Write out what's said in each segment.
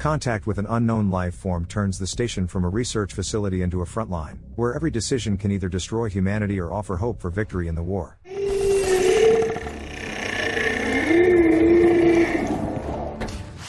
Contact with an unknown life form turns the station from a research facility into a front line, where every decision can either destroy humanity or offer hope for victory in the war.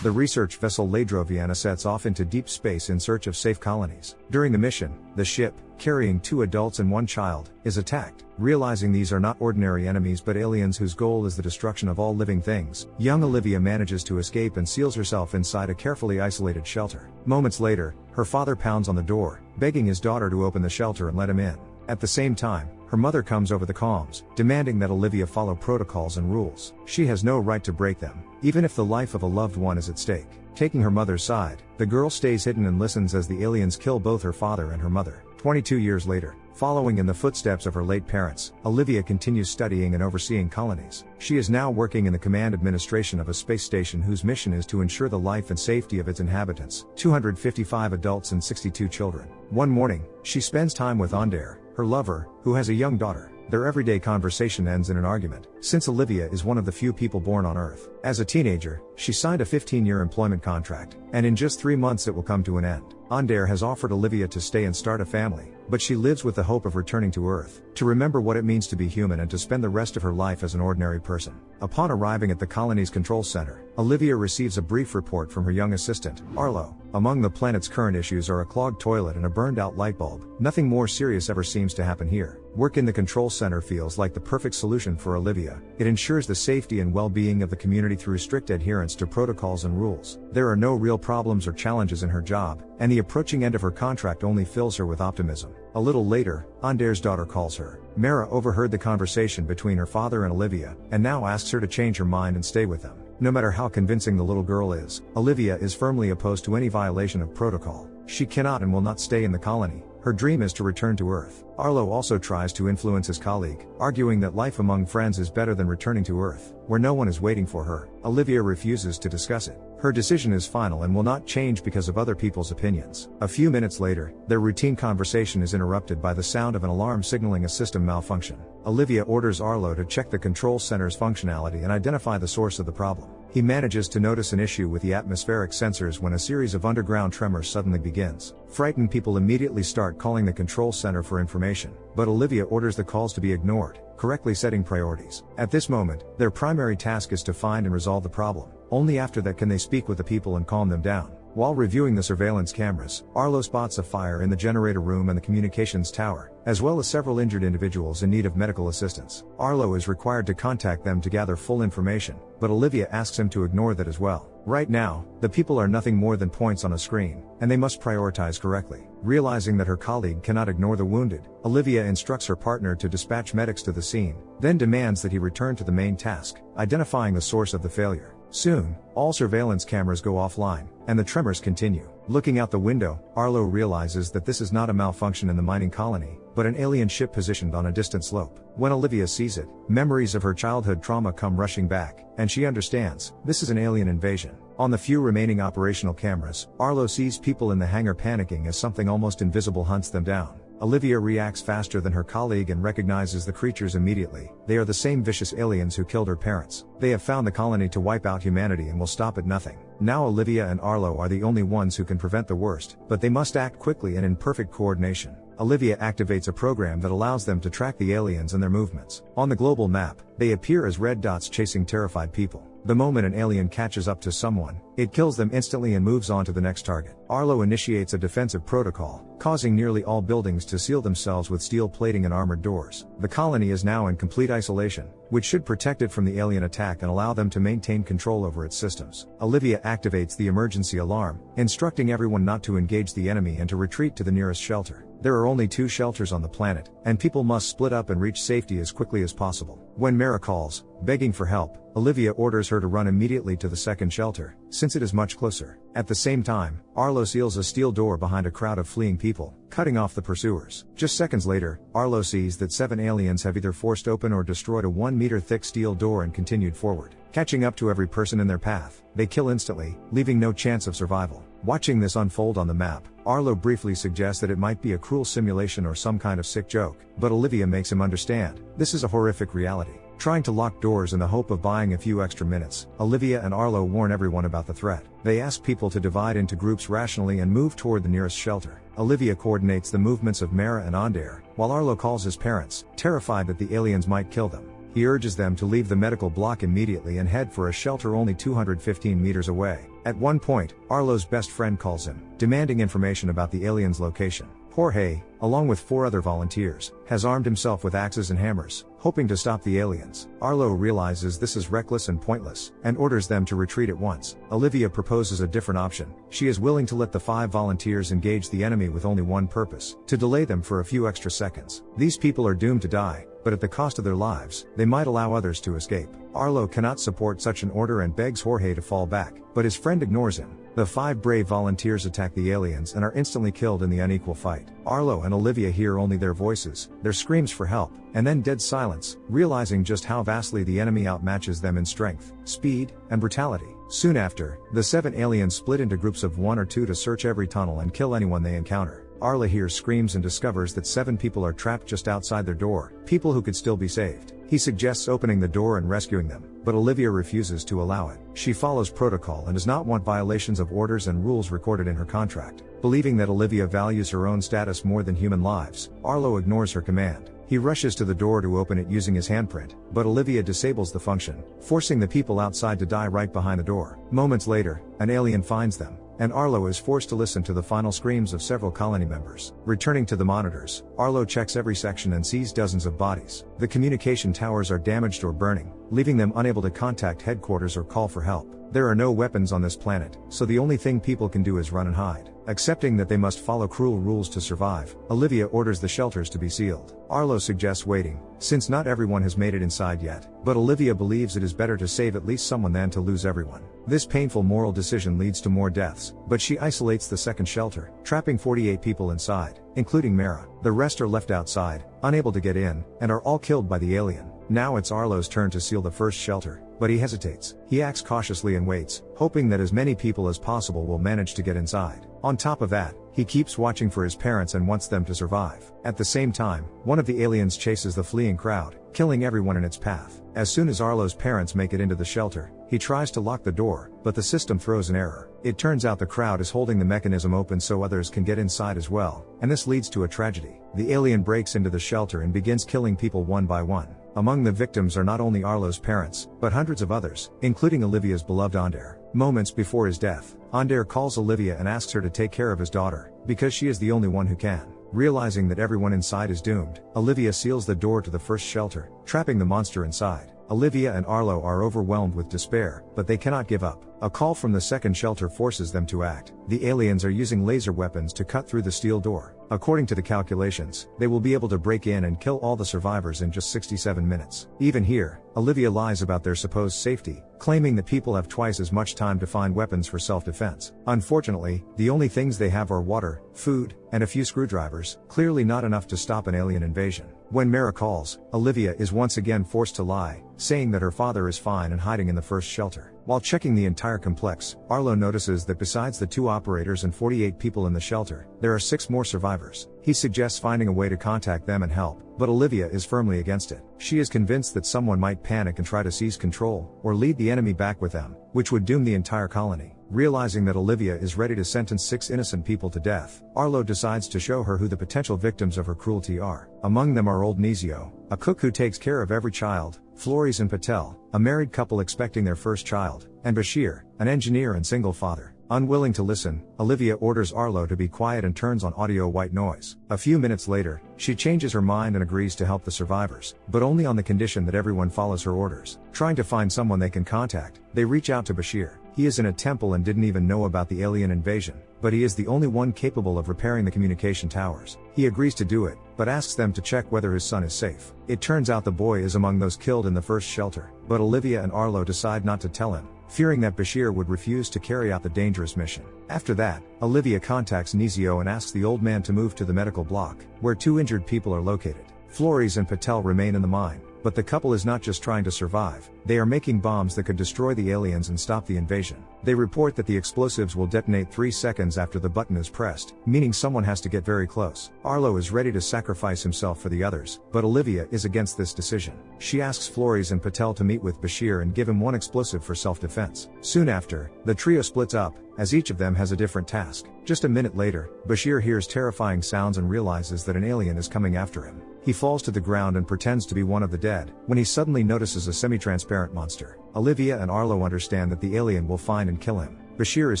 The research vessel Ladroviana sets off into deep space in search of safe colonies. During the mission, the ship, carrying 2 adults and 1 child, is attacked. Realizing these are not ordinary enemies but aliens whose goal is the destruction of all living things, young Olivia manages to escape and seals herself inside a carefully isolated shelter. Moments later, her father pounds on the door, begging his daughter to open the shelter and let him in. At the same time, her mother comes over the comms, demanding that Olivia follow protocols and rules. She has no right to break them, even if the life of a loved one is at stake. Taking her mother's side, the girl stays hidden and listens as the aliens kill both her father and her mother. 22 years later, following in the footsteps of her late parents, Olivia continues studying and overseeing colonies. She is now working in the command administration of a space station whose mission is to ensure the life and safety of its inhabitants, 255 adults and 62 children. One morning, she spends time with Onder, her lover, who has a young daughter. Their everyday conversation ends in an argument, since Olivia is one of the few people born on Earth. As a teenager, she signed a 15-year employment contract, and in just 3 months it will come to an end. Onder has offered Olivia to stay and start a family, but she lives with the hope of returning to Earth, to remember what it means to be human and to spend the rest of her life as an ordinary person. Upon arriving at the colony's control center, Olivia receives a brief report from her young assistant, Arlo. Among the planet's current issues are a clogged toilet and a burned-out light bulb. Nothing more serious ever seems to happen here. Work in the control center feels like the perfect solution for Olivia. It ensures the safety and well-being of the community through strict adherence to protocols and rules. There are no real problems or challenges in her job, and the approaching end of her contract only fills her with optimism. A little later, Onder's daughter calls her. Mara overheard the conversation between her father and Olivia, and now asks her to change her mind and stay with them. No matter how convincing the little girl is, Olivia is firmly opposed to any violation of protocol. She cannot and will not stay in the colony. Her dream is to return to Earth. Arlo also tries to influence his colleague, arguing that life among friends is better than returning to Earth, where no one is waiting for her. Olivia refuses to discuss it. Her decision is final and will not change because of other people's opinions. A few minutes later, their routine conversation is interrupted by the sound of an alarm signaling a system malfunction. Olivia orders Arlo to check the control center's functionality and identify the source of the problem. He manages to notice an issue with the atmospheric sensors when a series of underground tremors suddenly begins. Frightened people immediately start calling the control center for information, but Olivia orders the calls to be ignored, correctly setting priorities. At this moment, their primary task is to find and resolve the problem. Only after that can they speak with the people and calm them down. While reviewing the surveillance cameras, Arlo spots a fire in the generator room and the communications tower, as well as several injured individuals in need of medical assistance. Arlo is required to contact them to gather full information, but Olivia asks him to ignore that as well. Right now, the people are nothing more than points on a screen, and they must prioritize correctly. Realizing that her colleague cannot ignore the wounded, Olivia instructs her partner to dispatch medics to the scene, then demands that he return to the main task, identifying the source of the failure. Soon, all surveillance cameras go offline, and the tremors continue. Looking out the window, Arlo realizes that this is not a malfunction in the mining colony, but an alien ship positioned on a distant slope. When Olivia sees it, memories of her childhood trauma come rushing back, and she understands, this is an alien invasion. On the few remaining operational cameras, Arlo sees people in the hangar panicking as something almost invisible hunts them down. Olivia reacts faster than her colleague and recognizes the creatures immediately. They are the same vicious aliens who killed her parents. They have found the colony to wipe out humanity and will stop at nothing. Now Olivia and Arlo are the only ones who can prevent the worst, but they must act quickly and in perfect coordination. Olivia activates a program that allows them to track the aliens and their movements. On the global map, they appear as red dots chasing terrified people. The moment an alien catches up to someone, it kills them instantly and moves on to the next target. Arlo initiates a defensive protocol, causing nearly all buildings to seal themselves with steel plating and armored doors. The colony is now in complete isolation, which should protect it from the alien attack and allow them to maintain control over its systems. Olivia activates the emergency alarm, instructing everyone not to engage the enemy and to retreat to the nearest shelter. There are only 2 shelters on the planet, and people must split up and reach safety as quickly as possible. When Mara calls, begging for help, Olivia orders her to run immediately to the second shelter, since it is much closer. At the same time, Arlo seals a steel door behind a crowd of fleeing people, cutting off the pursuers. Just seconds later, Arlo sees that 7 aliens have either forced open or destroyed a 1-meter-thick steel door and continued forward. Catching up to every person in their path, they kill instantly, leaving no chance of survival. Watching this unfold on the map, Arlo briefly suggests that it might be a cruel simulation or some kind of sick joke, but Olivia makes him understand, this is a horrific reality. Trying to lock doors in the hope of buying a few extra minutes, Olivia and Arlo warn everyone about the threat. They ask people to divide into groups rationally and move toward the nearest shelter. Olivia coordinates the movements of Mara and Onder, while Arlo calls his parents, terrified that the aliens might kill them. He urges them to leave the medical block immediately and head for a shelter only 215 meters away. At one point, Arlo's best friend calls him, demanding information about the aliens' location. Jorge, along with 4 other volunteers, has armed himself with axes and hammers, hoping to stop the aliens. Arlo realizes this is reckless and pointless, and orders them to retreat at once. Olivia proposes a different option. She is willing to let the 5 volunteers engage the enemy with only one purpose: to delay them for a few extra seconds. These people are doomed to die, but at the cost of their lives, they might allow others to escape. Arlo cannot support such an order and begs Jorge to fall back, but his friend ignores him. The 5 brave volunteers attack the aliens and are instantly killed in the unequal fight. Arlo and Olivia hear only their voices, their screams for help, and then dead silence, realizing just how vastly the enemy outmatches them in strength, speed, and brutality. Soon after, the 7 aliens split into groups of 1 or 2 to search every tunnel and kill anyone they encounter. Arlo hears screams and discovers that 7 people are trapped just outside their door, people who could still be saved. He suggests opening the door and rescuing them, but Olivia refuses to allow it. She follows protocol and does not want violations of orders and rules recorded in her contract. Believing that Olivia values her own status more than human lives, Arlo ignores her command. He rushes to the door to open it using his handprint, but Olivia disables the function, forcing the people outside to die right behind the door. Moments later, an alien finds them, and Arlo is forced to listen to the final screams of several colony members. Returning to the monitors, Arlo checks every section and sees dozens of bodies. The communication towers are damaged or burning, leaving them unable to contact headquarters or call for help. There are no weapons on this planet, so the only thing people can do is run and hide. Accepting that they must follow cruel rules to survive, Olivia orders the shelters to be sealed. Arlo suggests waiting, since not everyone has made it inside yet, but Olivia believes it is better to save at least someone than to lose everyone. This painful moral decision leads to more deaths, but she isolates the second shelter, trapping 48 people inside, including Mara. The rest are left outside, unable to get in, and are all killed by the alien. Now it's Arlo's turn to seal the first shelter, but he hesitates. He acts cautiously and waits, hoping that as many people as possible will manage to get inside. On top of that, he keeps watching for his parents and wants them to survive. At the same time, one of the aliens chases the fleeing crowd, killing everyone in its path. As soon as Arlo's parents make it into the shelter, he tries to lock the door, but the system throws an error. It turns out the crowd is holding the mechanism open so others can get inside as well, and this leads to a tragedy. The alien breaks into the shelter and begins killing people one by one. Among the victims are not only Arlo's parents, but hundreds of others, including Olivia's beloved Onder. Moments before his death, Onder calls Olivia and asks her to take care of his daughter, because she is the only one who can. Realizing that everyone inside is doomed, Olivia seals the door to the first shelter, trapping the monster inside. Olivia and Arlo are overwhelmed with despair, but they cannot give up. A call from the second shelter forces them to act. The aliens are using laser weapons to cut through the steel door. According to the calculations, they will be able to break in and kill all the survivors in just 67 minutes. Even here, Olivia lies about their supposed safety, claiming that people have twice as much time to find weapons for self-defense. Unfortunately, the only things they have are water, food, and a few screwdrivers, clearly not enough to stop an alien invasion. When Mara calls, Olivia is once again forced to lie, saying that her father is fine and hiding in the first shelter. While checking the entire complex, Arlo notices that besides the 2 operators and 48 people in the shelter, there are 6 more survivors. He suggests finding a way to contact them and help, but Olivia is firmly against it. She is convinced that someone might panic and try to seize control, or lead the enemy back with them, which would doom the entire colony. Realizing that Olivia is ready to sentence 6 innocent people to death, Arlo decides to show her who the potential victims of her cruelty are. Among them are old Nizio, a cook who takes care of every child, Flores and Patel, a married couple expecting their first child, and Bashir, an engineer and single father. Unwilling to listen, Olivia orders Arlo to be quiet and turns on audio white noise. A few minutes later, she changes her mind and agrees to help the survivors, but only on the condition that everyone follows her orders. Trying to find someone they can contact, they reach out to Bashir. He is in a temple and didn't even know about the alien invasion, but he is the only one capable of repairing the communication towers. He agrees to do it, but asks them to check whether his son is safe. It turns out the boy is among those killed in the first shelter, but Olivia and Arlo decide not to tell him, fearing that Bashir would refuse to carry out the dangerous mission. After that, Olivia contacts Nizio and asks the old man to move to the medical block, where 2 injured people are located. Flores and Patel remain in the mine, But the couple is not just trying to survive, they are making bombs that could destroy the aliens and stop the invasion. They report that the explosives will detonate 3 seconds after the button is pressed, meaning someone has to get very close. Arlo is ready to sacrifice himself for the others, but Olivia is against this decision. She asks Flores and Patel to meet with Bashir and give him one explosive for self-defense. Soon after, the trio splits up, as each of them has a different task. Just a minute later, Bashir hears terrifying sounds and realizes that an alien is coming after him. He falls to the ground and pretends to be one of the dead, when he suddenly notices a semi-transparent monster. Olivia and Arlo understand that the alien will find and kill him. Bashir is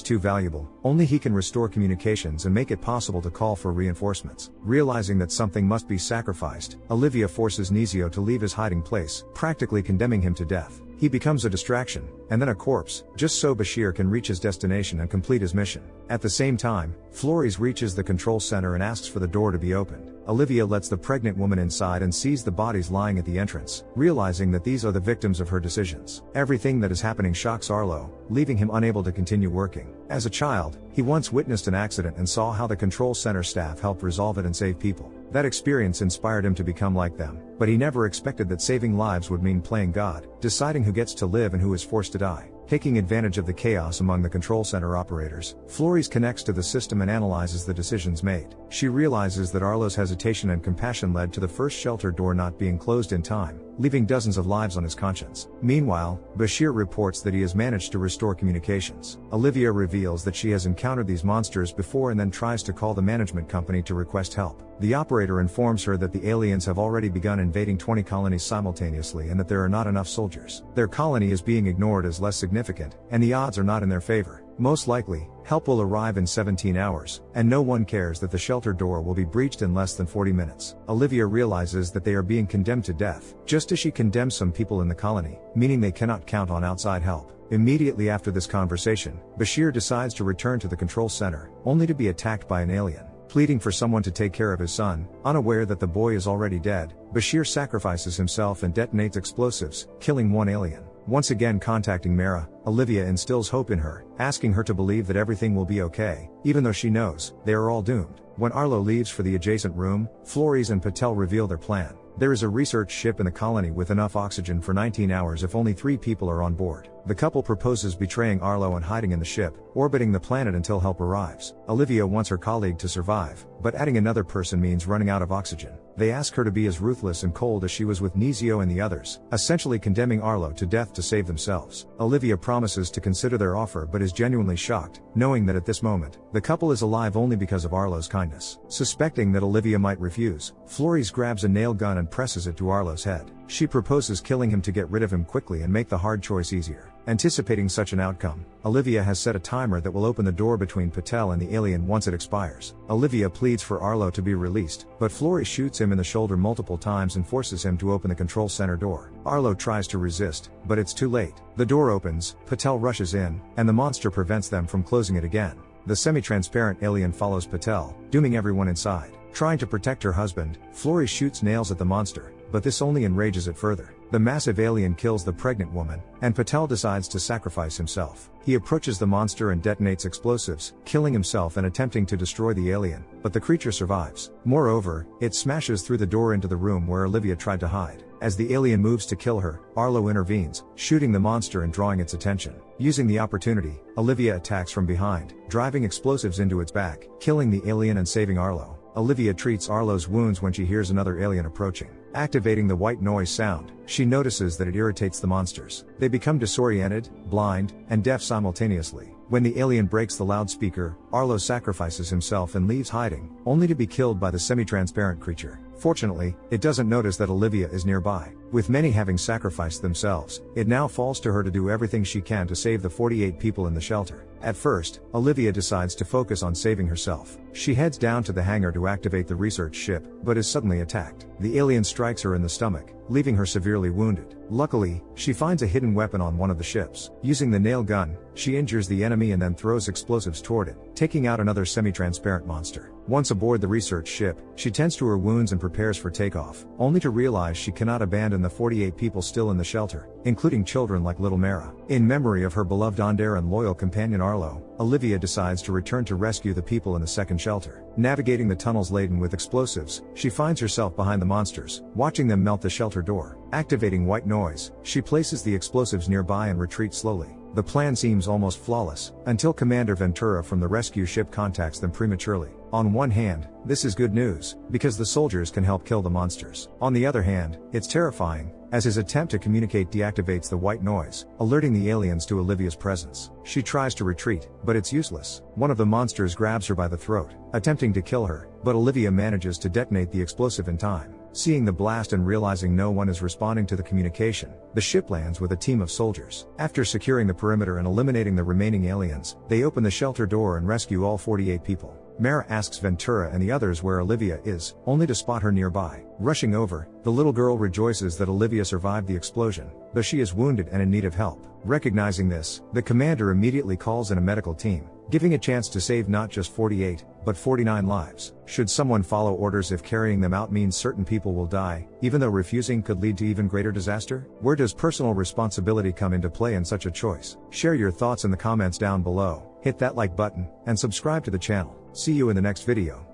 too valuable, only he can restore communications and make it possible to call for reinforcements. Realizing that something must be sacrificed, Olivia forces Nizio to leave his hiding place, practically condemning him to death. He becomes a distraction, and then a corpse, just so Bashir can reach his destination and complete his mission. At the same time, Flores reaches the control center and asks for the door to be opened. Olivia lets the pregnant woman inside and sees the bodies lying at the entrance, realizing that these are the victims of her decisions. Everything that is happening shocks Arlo, leaving him unable to continue working. As a child, he once witnessed an accident and saw how the control center staff helped resolve it and save people. That experience inspired him to become like them, but he never expected that saving lives would mean playing God, deciding who gets to live and who is forced to die. Taking advantage of the chaos among the control center operators, Flores connects to the system and analyzes the decisions made. She realizes that Arlo's hesitation and compassion led to the first shelter door not being closed in time, leaving dozens of lives on his conscience. Meanwhile, Bashir reports that he has managed to restore communications. Olivia reveals that she has encountered these monsters before and then tries to call the management company to request help. The operator informs her that the aliens have already begun invading 20 colonies simultaneously and that there are not enough soldiers. Their colony is being ignored as less significant, and the odds are not in their favor. Most likely, help will arrive in 17 hours, and no one cares that the shelter door will be breached in less than 40 minutes. Olivia realizes that they are being condemned to death, just as she condemns some people in the colony, meaning they cannot count on outside help. Immediately after this conversation, Bashir decides to return to the control center, only to be attacked by an alien. Pleading for someone to take care of his son, unaware that the boy is already dead, Bashir sacrifices himself and detonates explosives, killing one alien. Once again contacting Mara, Olivia instills hope in her, asking her to believe that everything will be okay, even though she knows they are all doomed. When Arlo leaves for the adjacent room, Flores and Patel reveal their plan. There is a research ship in the colony with enough oxygen for 19 hours if only 3 people are on board. The couple proposes betraying Arlo and hiding in the ship, orbiting the planet until help arrives. Olivia wants her colleague to survive, but adding another person means running out of oxygen. They ask her to be as ruthless and cold as she was with Nizio and the others, essentially condemning Arlo to death to save themselves. Olivia promises to consider their offer but is genuinely shocked, knowing that at this moment, the couple is alive only because of Arlo's kindness. Suspecting that Olivia might refuse, Flores grabs a nail gun and presses it to Arlo's head. She proposes killing him to get rid of him quickly and make the hard choice easier. Anticipating such an outcome, Olivia has set a timer that will open the door between Patel and the alien once it expires. Olivia pleads for Arlo to be released, but Flores shoots him in the shoulder multiple times and forces him to open the control center door. Arlo tries to resist, but it's too late. The door opens, Patel rushes in, and the monster prevents them from closing it again. The semi-transparent alien follows Patel, dooming everyone inside. Trying to protect her husband, Flores shoots nails at the monster, but this only enrages it further. The massive alien kills the pregnant woman, and Patel decides to sacrifice himself. He approaches the monster and detonates explosives, killing himself and attempting to destroy the alien, but the creature survives. Moreover, it smashes through the door into the room where Olivia tried to hide. As the alien moves to kill her, Arlo intervenes, shooting the monster and drawing its attention. Using the opportunity, Olivia attacks from behind, driving explosives into its back, killing the alien and saving Arlo. Olivia treats Arlo's wounds when she hears another alien approaching. Activating the white noise sound, she notices that it irritates the monsters. They become disoriented, blind, and deaf simultaneously. When the alien breaks the loudspeaker, Arlo sacrifices himself and leaves hiding, only to be killed by the semi-transparent creature. Fortunately, it doesn't notice that Olivia is nearby. With many having sacrificed themselves, it now falls to her to do everything she can to save the 48 people in the shelter. At first, Olivia decides to focus on saving herself. She heads down to the hangar to activate the research ship, but is suddenly attacked. The alien strikes her in the stomach, leaving her severely wounded. Luckily, she finds a hidden weapon on one of the ships. Using the nail gun, she injures the enemy and then throws explosives toward it, taking out another semi-transparent monster. Once aboard the research ship, she tends to her wounds and prepares for takeoff, only to realize she cannot abandon the 48 people still in the shelter, including children like little Mara. In memory of her beloved Onder and loyal companion Arlo, Olivia decides to return to rescue the people in the second shelter. Navigating the tunnels laden with explosives, she finds herself behind the monsters, watching them melt the shelter door. Activating white noise, she places the explosives nearby and retreats slowly. The plan seems almost flawless, until Commander Ventura from the rescue ship contacts them prematurely. On one hand, this is good news, because the soldiers can help kill the monsters. On the other hand, it's terrifying, as his attempt to communicate deactivates the white noise, alerting the aliens to Olivia's presence. She tries to retreat, but it's useless. One of the monsters grabs her by the throat, attempting to kill her, but Olivia manages to detonate the explosive in time. Seeing the blast and realizing no one is responding to the communication, the ship lands with a team of soldiers. After securing the perimeter and eliminating the remaining aliens, they open the shelter door and rescue all 48 people. Mara asks Ventura and the others where Olivia is, only to spot her nearby. Rushing over, the little girl rejoices that Olivia survived the explosion, though she is wounded and in need of help. Recognizing this, the commander immediately calls in a medical team, giving a chance to save not just 48, but 49 lives. Should someone follow orders if carrying them out means certain people will die, even though refusing could lead to even greater disaster? Where does personal responsibility come into play in such a choice? Share your thoughts in the comments down below, hit that like button, and subscribe to the channel. See you in the next video.